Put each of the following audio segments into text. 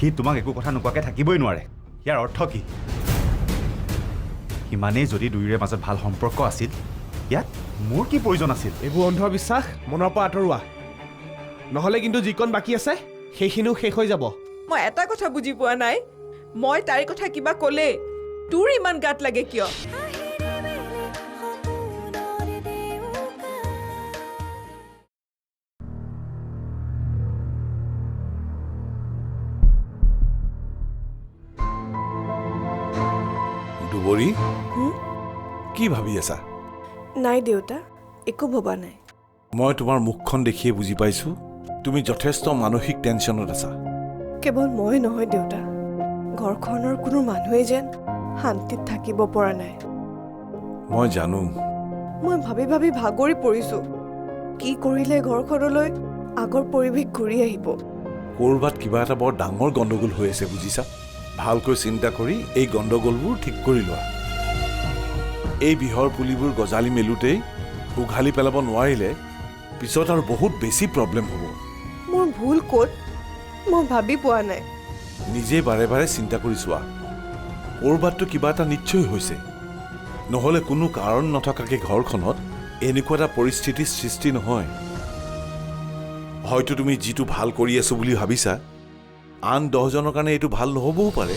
সি তোমাক একো কথা নোকোৱাকৈ থাকিবই নোৱাৰে। ইয়াৰ অৰ্থ কি? সিমানেই যদি দুয়োৰে মাজত ভাল সম্পৰ্ক আছিল, ইয়াত মোৰ কি প্ৰয়োজন আছিল? এইবোৰ অন্ধবিশ্বাস মনৰ পৰা আঁতৰোৱা, নহ'লে কিন্তু যিকণ বাকী আছে সেইখিনিও শেষ হৈ যাব। মই এটা কথা বুজি পোৱা নাই, মই তাইৰ কথা কিবা ক'লে তোৰ ইমান গাত লাগে কিয়? দুবৰী, কি ভাবি আছা? নাই দেউতা, একো ভবা নাই। মই তোমাৰ মুখখন দেখিয়ে বুজি পাইছো তুমি যথেষ্ট মানসিক টেনশ্যনত আছা। কেৱল মই নহয় দেউতা, ঘৰখনৰ কোনো মানুহেই যেন শান্তিত থাকিব পৰা নাই। মই জানো। মই ভাবি ভাবি ভাগৰি পৰিছো, কি কৰিলে ঘৰখনলৈ আগৰ পৰিৱেশ ঘূৰি আহিব। ক'ৰবাত কিবা এটা বৰ ডাঙৰ গণ্ডগোল হৈ আছে বুজিছা। ভালকৈ চিন্তা কৰি এই গণ্ডগোলবোৰ ঠিক কৰি লোৱা। এই বিহৰ পুলিবোৰ গজালি মেলোঁতেই উঘালি পেলাব নোৱাৰিলে পিছত আৰু বহুত বেছি প্ৰব্লেম হ'ব। মোৰ ভুল ক'ত মই ভাবি পোৱা নাই। নিজে বাৰে বাৰে চিন্তা কৰি চোৱা, ক'ৰবাততো কিবা এটা নিশ্চয় হৈছে, নহ'লে কোনো কাৰণ নথকাকৈ ঘৰখনত এনেকুৱা এটা পৰিস্থিতিৰ সৃষ্টি নহয়। হয়তো তুমি যিটো ভাল কৰি আছো বুলি ভাবিছা, আন 10জনৰ কাৰণে এইটো ভাল নহ'বও পাৰে।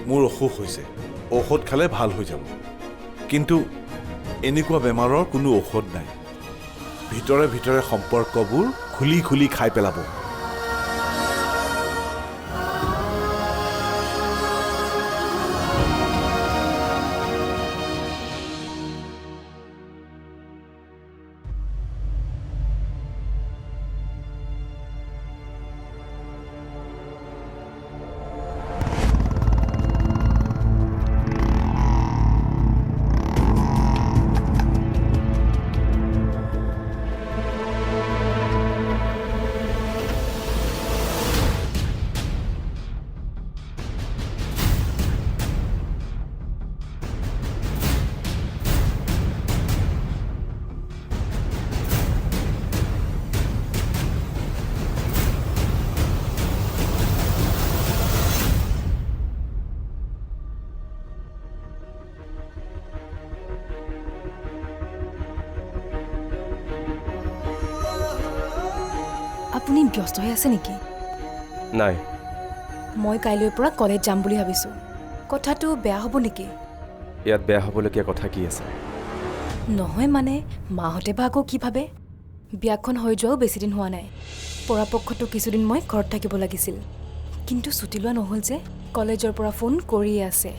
মোৰ অসুখ হৈছে, ঔষধ খালে ভাল হৈ যাব, কিন্তু এনেকুৱা বেমাৰৰ কোনো ঔষধ নাই। ভিতৰে ভিতৰে সম্পৰ্কবোৰ খুলি খুলি খাই পেলাব। আপুনি ব্যস্ত হৈ আছে নেকি? নাই। মই কাইলৈৰ পৰা কলেজ যাম বুলি ভাবিছোঁ। কথাটো বেয়া হ'ব নেকি? ইয়াত বেয়া হ'বলগীয়া কথা কি আছে? নহয় মানে মাহঁতে বা আকৌ কি ভাবে? বিয়াখন হৈ যোৱাও বেছিদিন হোৱা নাই। পৰাপক্ষতো কিছুদিন মই ঘৰত থাকিব লাগিছিল, কিন্তু ছুটি লোৱা নহ'ল যে কলেজৰ পৰা ফোন কৰিয়ে আছে।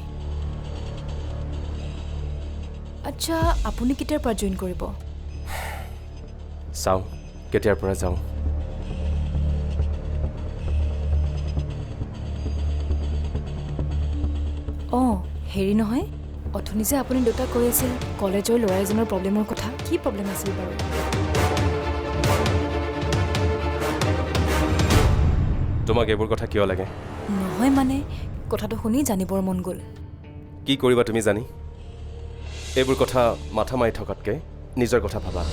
আচ্ছা, আপুনি কেতিয়াৰ পৰা জইন কৰিব? চাওঁ কেতিয়াৰ পৰা যাওঁ। অঁ, হেৰি নহয়, অথনি যে আপুনি দেউতাক কৈ আছিল কলেজৰ ল'ৰা এজনৰ প্ৰব্লেমৰ কথা। কি প্ৰব্লেম আছিল বাৰু? তোমাক এইবোৰ কথা কিয় লাগে? নহয় মানে কথাটো শুনি জানিবৰ মন গ'ল। কি কৰিবা তুমি জানি? এইবোৰ কথা মাথা মাৰি থকাতকৈ নিজৰ কথা ভাবা।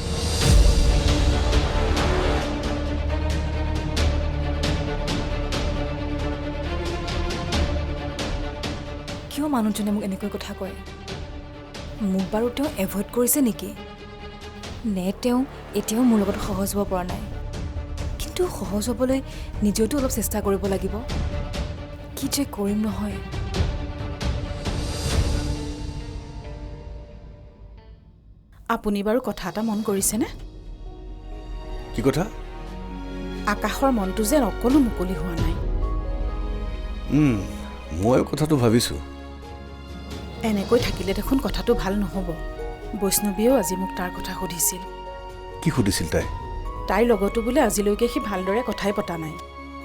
কিয় মানুহজনে মোক এনেকৈ কথা কয়? মোক বাৰু তেওঁ এভইড কৰিছে নেকি? নে তেওঁ এতিয়াও মোৰ লগত সহজ হ'ব পৰা নাই? কিন্তু সহজ হ'বলৈ নিজেওতো অলপ চেষ্টা কৰিব লাগিব। কি যে কৰিম নহয়। আপুনি বাৰু কথা এটা মন কৰিছেনে? কি কথা? আকাশৰ মনটো যেন অকলো মুকলি হোৱা নাই। মই কথাটো ভাবিছোঁ। এনেকৈ থাকিলে দেখোন কথাটো ভাল নহ'ব। বৈষ্ণৱীয়েও আজি মোক তাৰ কথা সুধিছিল। কি সুধিছিল তাই? তাইৰ লগতো বোলে আজিলৈকে সি ভালদৰে কথাই পতা নাই।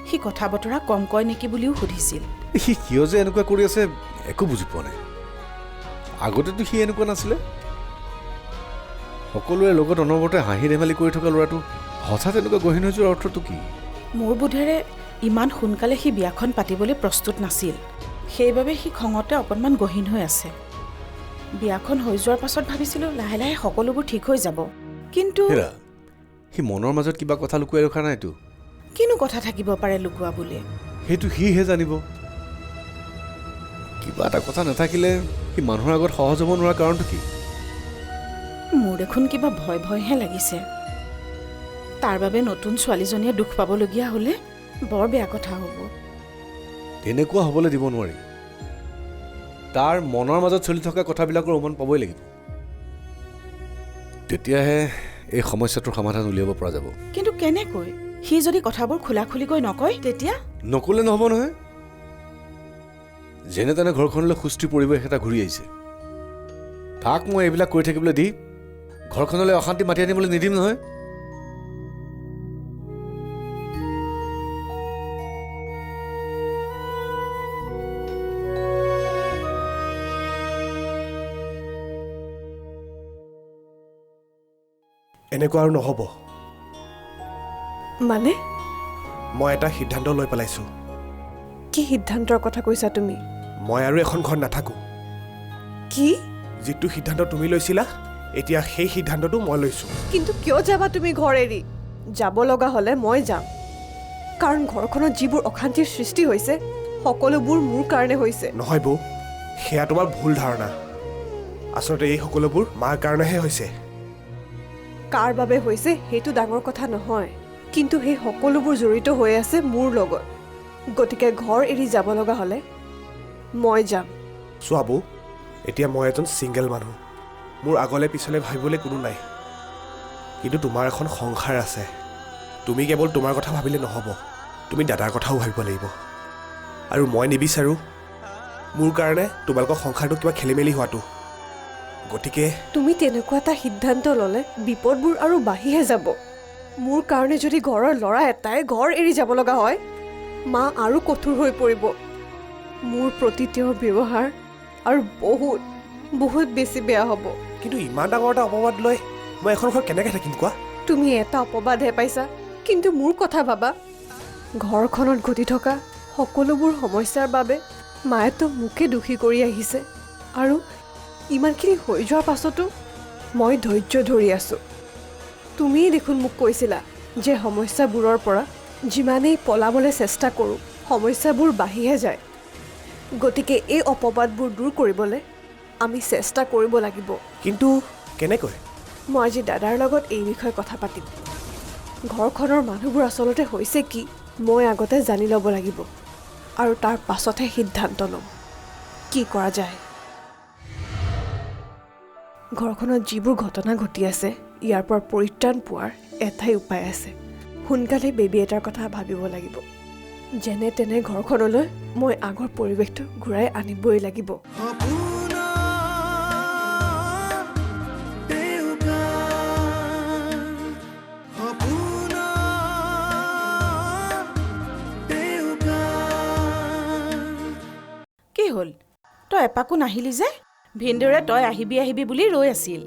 সি কথা বতৰা কম কয় নেকি বুলিও সুধিছিল। সি কিয় যে এনেকুৱা কৰি আছে একো বুজি পোৱা নাই। আগতেতো সি এনেকুৱা নাছিলে। সকলোৰে লগত অনবৰতে হাঁহি ধেমালি কৰি থকা ল'ৰাটো হঠাৎ এনেকুৱা গহীন হৈ যোৱাৰ অৰ্থটো কি? মোৰ বোধেৰে ইমান সোনকালে সি বিয়াখন পাতিবলৈ প্ৰস্তুত নাছিল। সেইবাবে সি খঙতে অকণমান গহীন হৈ আছে। বিয়াখন হৈ যোৱাৰ পাছত ভাবিছিলোঁ লাহে লাহে সকলোবোৰ ঠিক হৈ যাব, কিন্তু সি মনৰ মাজত কিবা কথা লুকুৱাই ৰখা নাইতো। কিনো কথা থাকিব পাৰে লুকুৱাবলৈ? সেইটো সিহে জানিব। কিবা এটা কথা নাথাকিলে সি মানুহৰ আগত সহজ হ'ব নোৱাৰা কাৰণটো কি? মোৰ দেখোন কিবা ভয় ভয়হে লাগিছে। তাৰ বাবে নতুন ছোৱালীজনীয়ে দুখ পাবলগীয়া হ'লে বৰ বেয়া কথা হ'ব। তেনেকুৱা হ'বলৈ দিব নোৱাৰি। তাৰ মনৰ মাজত চলি থকা কথাবিলাকৰ উমান পাবই লাগিব। তেতিয়াহে এই সমস্যাটোৰ সমাধান উলিয়াব পৰা যাব। কিন্তু কেনেকৈ? সি যদি কথাবোৰ খোলাখুলিকৈ নকয় তেতিয়া? নকলে নহ'ব নহয়। যেনে তেনে ঘৰখনলৈ সুস্থিৰ পৰিৱেশ এটা ঘূৰি আহিছে। তাক মই এইবিলাক কৰি থাকিবলৈ দি ঘৰখনলৈ অশান্তি মাতি আনিবলৈ নিদিম নহয়। এনেকুৱা আৰু নহ'ব। মানে মই এটা সিদ্ধান্ত লৈ পেলাইছোঁ। কি সিদ্ধান্তৰ কথা কৈছা তুমি? মই আৰু এখন ঘৰত নাথাকোঁ। কি? যিটো সিদ্ধান্ত তুমি লৈছিলা, এতিয়া সেই সিদ্ধান্তটো মই লৈছোঁ। কিন্তু কিয় যাবা তুমি ঘৰ এৰি? যাব লগা হ'লে মই যাম, কাৰণ ঘৰখনত যিবোৰ অশান্তিৰ সৃষ্টি হৈছে সকলোবোৰ মোৰ কাৰণে হৈছে। নহয় বৌ, সেয়া তোমাৰ ভুল ধাৰণা। আচলতে এই সকলোবোৰ মাৰ কাৰণেহে হৈছে। কাৰ বাবে হৈছে সেইটো ডাঙৰ কথা নহয়, কিন্তু সেই সকলোবোৰ জড়িত হৈ আছে মোৰ লগত। গতিকে ঘৰ এৰি যাব লগা হ'লে মই যাম। চোৱা বৌ, এতিয়া মই এজন ছিংগল মানুহ। মোৰ আগলৈ পিছলৈ ভাবিবলৈ কোনো নাই। কিন্তু তোমাৰ এখন সংসাৰ আছে। তুমি কেৱল তোমাৰ কথা ভাবিলে নহ'ব, তুমি দাদাৰ কথাও ভাবিব লাগিব। আৰু মই নিবিচাৰোঁ মোৰ কাৰণে তোমালোকৰ সংসাৰটো কিবা খেলি মেলি হোৱাটো। গতিকে তুমি তেনেকুৱা এটা সিদ্ধান্ত ল'লে বিপদবোৰ আৰু বাঢ়িহে যাব। মোৰ কাৰণে যদি ঘৰৰ ল'ৰা এটাই ঘৰ এৰি যাব লগা হয়, মা আৰু কঠোৰ হৈ পৰিব। মোৰ প্ৰতি তেওঁৰ ব্যৱহাৰ আৰু বহুত বহুত বেছি বেয়া হ'ব। কিন্তু ইমান ডাঙৰ এটা অপবাদ লৈ মই এখন ঘৰ কেনেকৈ থাকিম কোৱা? তুমি এটা অপবাদহে পাইছা, কিন্তু মোৰ কথা ভাবা। ঘৰখনত ঘটি থকা সকলোবোৰ সমস্যাৰ বাবে মায়েতো মোকে দোষী কৰি আহিছে, আৰু ইমানখিনি হৈ যোৱাৰ পাছতো মই ধৈৰ্য ধৰি আছোঁ। তুমিয়ে দেখোন মোক কৈছিলা যে সমস্যাবোৰৰ পৰা যিমানেই পলাবলৈ চেষ্টা কৰোঁ সমস্যাবোৰ বাঢ়িহে যায়। গতিকে এই অপবাদবোৰ দূৰ কৰিবলৈ আমি চেষ্টা কৰিব লাগিব। কিন্তু কেনেকৈ? মই আজি দাদাৰ লগত এই বিষয়ে কথা পাতিম। ঘৰখনৰ মানুহবোৰ আচলতে হৈছে কি মই আগতে জানি ল'ব লাগিব, আৰু তাৰ পাছতহে সিদ্ধান্ত ল'ম কি কৰা যায়। ঘৰখনত যিবোৰ ঘটনা ঘটি আছে ইয়াৰ পৰা পৰিত্ৰাণ পোৱাৰ এটাই উপায় আছে। সোনকালে বেবী এটাৰ কথা ভাবিব লাগিব। যেনে তেনে ঘৰখনলৈ মই আগৰ পৰিৱেশটো ঘূৰাই আনিবই লাগিব। কি হ'ল? তই এপাকো নাহিলি যে? ভিনদেউৰে তই আহিবি আহিবি বুলি ৰৈ আছিল।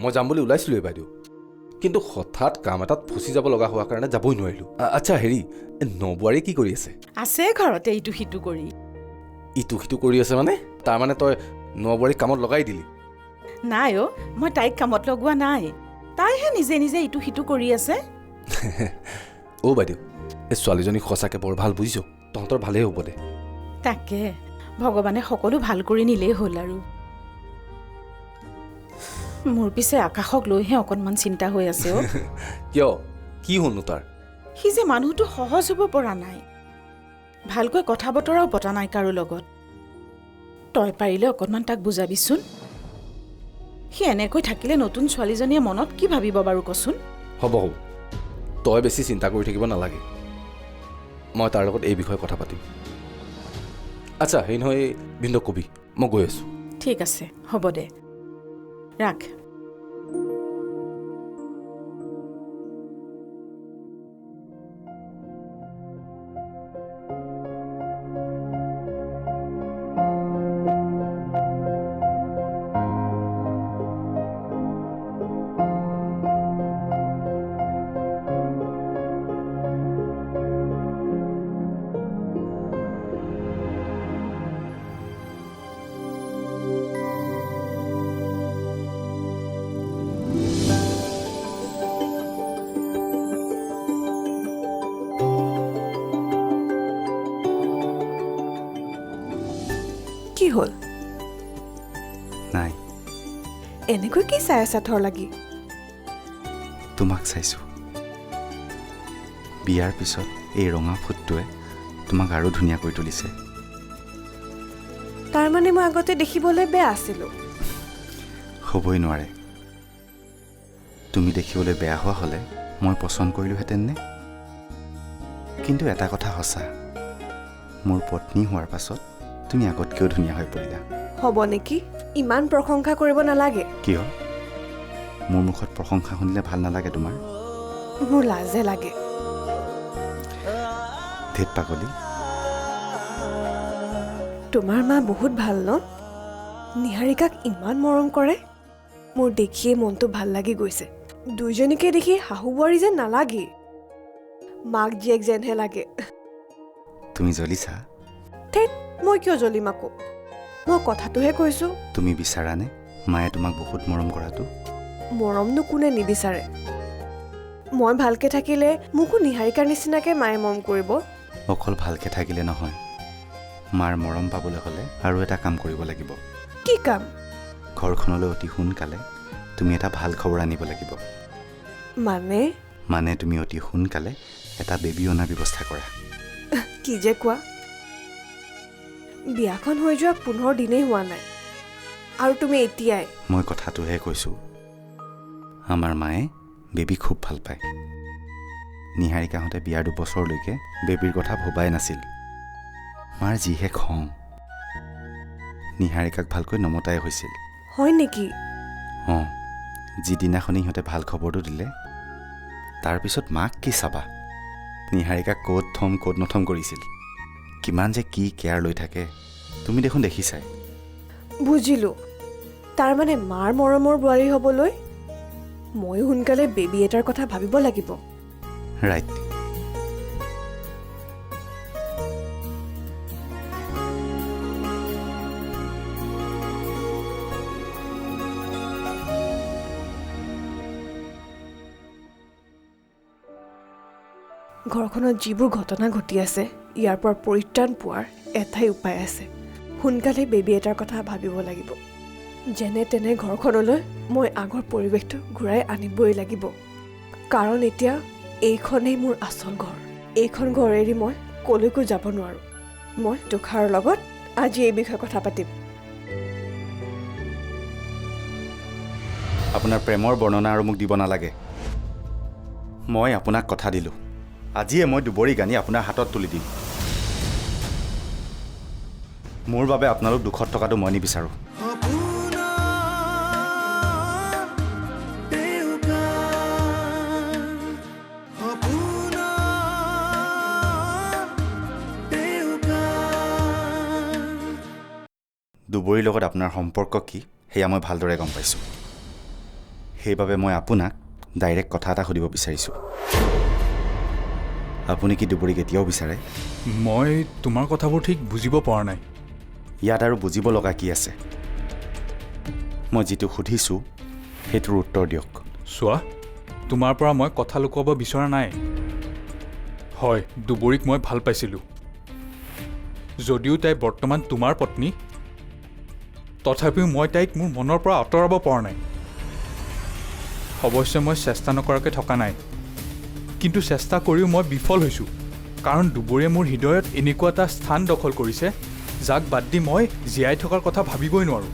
মই যাম বুলি ওলাইছিলোঁ বাইদেউ, কিন্তু হঠাৎ কাম এটাত ফচি যাব লগা হোৱাৰ কাৰণে যাবই নোৱাৰিলোঁ। আচ্ছা হেৰি, নবোৱাৰী কি কৰি আছে? আছে ঘৰতে ইটো সিটো কৰি। ইটো সিটো কৰি আছে মানে? তাৰমানে তই নবোৱাৰীক কামত লগাই দিলি? নাই অ', মই তাইক কামত লগোৱা নাই। তাইহে নিজে নিজে ইটো সিটো কৰি আছে। অ' বাইদেউ, এই ছোৱালীজনী সঁচাকৈ বৰ ভাল, বুজিছ? তহঁতৰ ভালেই হ'ব দে। তাকে ভগৱানে সকলো ভাল কৰি নিলেই হ'ল। আৰু মোৰ পিছে আকাশক লৈহে অকণমান চিন্তা হৈ আছে অ'। কিয়? কি হ'লনো তাৰ? সি যে মানুহটো সহজ হ'ব পৰা নাই, ভালকৈ কথা বতৰাও পতা নাই কাৰো লগত। তই পাৰিলে অকণমান তাক বুজাবিচোন। সি এনেকৈ থাকিলে নতুন ছোৱালীজনীয়ে মনত কি ভাবিব বাৰু কচোন? হ'ব হ'ব, তই বেছি চিন্তা কৰি থাকিব নালাগে। মই তাৰ লগত এই বিষয়ে কথা পাতিম। আচ্ছা সেই নহয়, ভিনদেউক কবি মই গৈ আছোঁ। ঠিক আছে, হ'ব দে, ৰাখ। কি হ'ল নাই এনেকৈ কি চাই আছা থৰ লাগি তোমাক চাইছোঁ বিয়াৰ পিছত এই ৰঙা ফুটটোৱে তোমাক আৰু ধুনীয়া কৰি তুলিছে তাৰমানে মই আগতে দেখিবলৈ বেয়া আছিলোঁ হ'বই নোৱাৰে তুমি দেখিবলৈ বেয়া হোৱা হ'লে মই পচন্দ কৰিলোহেঁতেন নে কিন্তু এটা কথা সঁচা মোৰ পত্নী হোৱাৰ পাছত তুমি আগতকৈও ধুনীয়া হৈ পৰিলা হ'ব নেকি ইমান প্ৰশংসা কৰিব নালাগে কিয় মোৰ মুখত প্ৰশংসা শুনিলে ভাল নালাগে তোমাৰ মোৰ লাজে লাগে ধেত পাগলী তোমাৰ মা বহুত ভাল ন নিহাৰিকাক ইমান মৰম কৰে মোৰ দেখিয়ে মনটো ভাল লাগি গৈছে দুইজনীকে দেখি শাহু বোৱাৰী যেন নালাগে মাক জীয়েক যেনহে লাগে তুমি জ্বলিছা থেত মই কিয় জ্বলিম আকৌ মই কথাটোহে কৈছোঁ তুমি বিচাৰানে মায়ে তোমাক বহুত মৰম কৰাটো মৰমনো কোনে নিবিচাৰে মই ভালকৈ থাকিলে মোকো নিহাৰিকাৰ নিচিনাকৈ মায়ে মৰম কৰিব অকল ভালকৈ থাকিলে নহয় মাৰ মৰম পাবলৈ হ'লে আৰু এটা কাম কৰিব লাগিব কি কাম ঘৰখনলৈ অতি সোনকালে তুমি এটা ভাল খবৰ আনিব লাগিব মানে তুমি অতি সোনকালে এটা বেবী অনাৰ ব্যৱস্থা কৰা কি যে কোৱা বিয়াখন হৈ যোৱা 15 দিনেই হোৱা নাই আৰু তুমি এতিয়াই মই কথাটোহে কৈছোঁ আমাৰ মায়ে বেবী খুব ভাল পায় নিহাৰিকাহঁতে বিয়াৰ 2 বছৰলৈকে বেবীৰ কথা ভবাই নাছিল মাৰ যিহে খং নিহাৰিকাক ভালকৈ নমতাই হৈছিল হয় নেকি অঁ যিদিনাখনি সিহঁতে ভাল খবৰটো দিলে তাৰপিছত মাক কি চাবা নিহাৰিকাক ক'ত থম ক'ত নথম কৰিছিল কিমান যে কি কেয়াৰ লৈ থাকে তুমি দেখোন দেখিছাই বুজিলোঁ তাৰমানে মাৰ মৰমৰ বোৱাৰী হ'বলৈ ময়ো সোনকালে বেবী এটাৰ কথা ভাবিব লাগিব ৰাইট ঘৰখনত যিবোৰ ঘটনা ঘটি আছে ইয়াৰ পৰা পৰিত্ৰাণ পোৱাৰ এটাই উপায় আছে সোনকালে বেবী এটাৰ কথা ভাবিব লাগিব যেনে তেনে ঘৰখনলৈ মই আগৰ পৰিৱেশটো ঘূৰাই আনিবই লাগিব কাৰণ এতিয়া এইখনেই মোৰ আচল ঘৰ এইখন ঘৰ এৰি মই কলৈকো যাব নোৱাৰোঁ মই তুষাৰৰ লগত আজি এই বিষয়ে কথা পাতিম আপোনাৰ প্ৰেমৰ বৰ্ণনা আৰু মোক দিব নালাগে মই আপোনাক কথা দিলোঁ আজিয়ে মই দুবৰি গানি আপোনাৰ হাতত তুলি দিম মোৰ বাবে আপোনালোক দুখত থকাটো মই নিবিচাৰোঁ দুবৰিৰ লগত আপোনাৰ সম্পৰ্ক কি সেয়া মই ভালদৰে গম পাইছোঁ সেইবাবে মই আপোনাক ডাইৰেক্ট কথা এটা সুধিব বিচাৰিছোঁ আপুনি কি দুবৰিক এতিয়াও বিচাৰে মই তোমাৰ কথাবোৰ ঠিক বুজিব পৰা নাই ইয়াত আৰু বুজিব লগা কি আছে মই যিটো সুধিছোঁ সেইটোৰ উত্তৰ দিয়ক চোৱা তোমাৰ পৰা মই কথা লুকুৱাব বিচৰা নাই হয় দুবৰিক মই ভাল পাইছিলোঁ যদিও তাই বৰ্তমান তোমাৰ পত্নী তথাপিও মই তাইক মোৰ মনৰ পৰা আঁতৰাব পৰা নাই অৱশ্যে মই চেষ্টা নকৰাকৈ থকা নাই কিন্তু চেষ্টা কৰিও মই বিফল হৈছোঁ কাৰণ দুবৰিয়ে মোৰ হৃদয়ত এনেকুৱা এটা স্থান দখল কৰিছে যাক বাদ দি মই জীয়াই থকাৰ কথা ভাবিবই নোৱাৰোঁ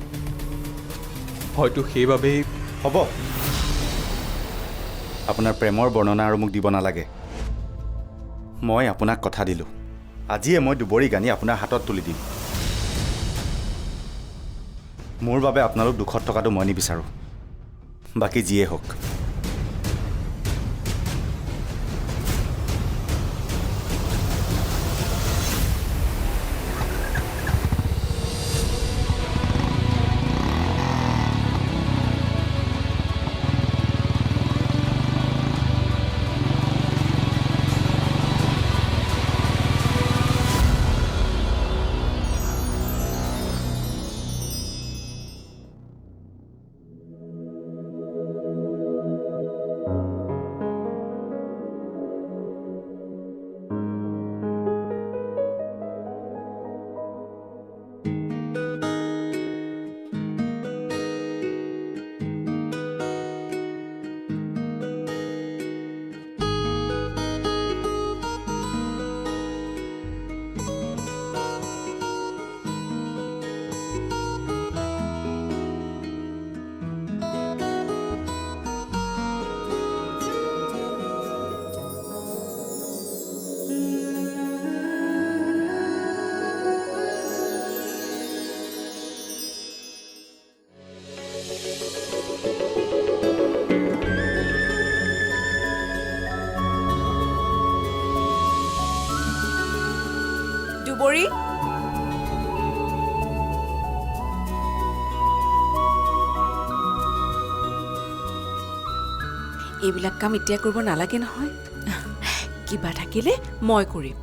হয়তো সেইবাবেই হ'ব আপোনাৰ প্ৰেমৰ বৰ্ণনা আৰু মোক দিব নালাগে মই আপোনাক কথা দিলোঁ আজিয়ে মই দুবৰি গানি আপোনাৰ হাতত তুলি দিম মোৰ বাবে আপোনালোক দুখত থকাটো মই নিবিচাৰোঁ বাকী যিয়ে হওক দুবৰী এইবিলাক কাম এতিয়া কৰিব নালাগে নহয় কিবা থাকিলে মই কৰিম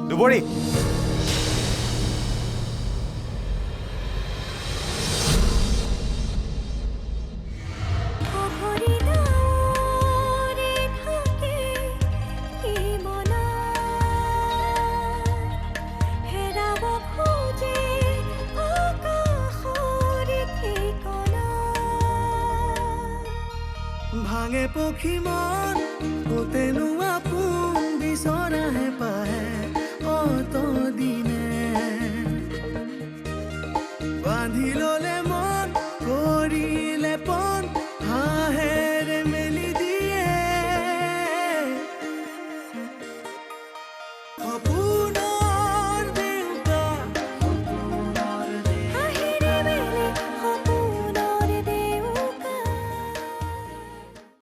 দুবৰী ভাঙে পক্ষী মন তেনো আপোন বিচৰাহে পাহে অত দি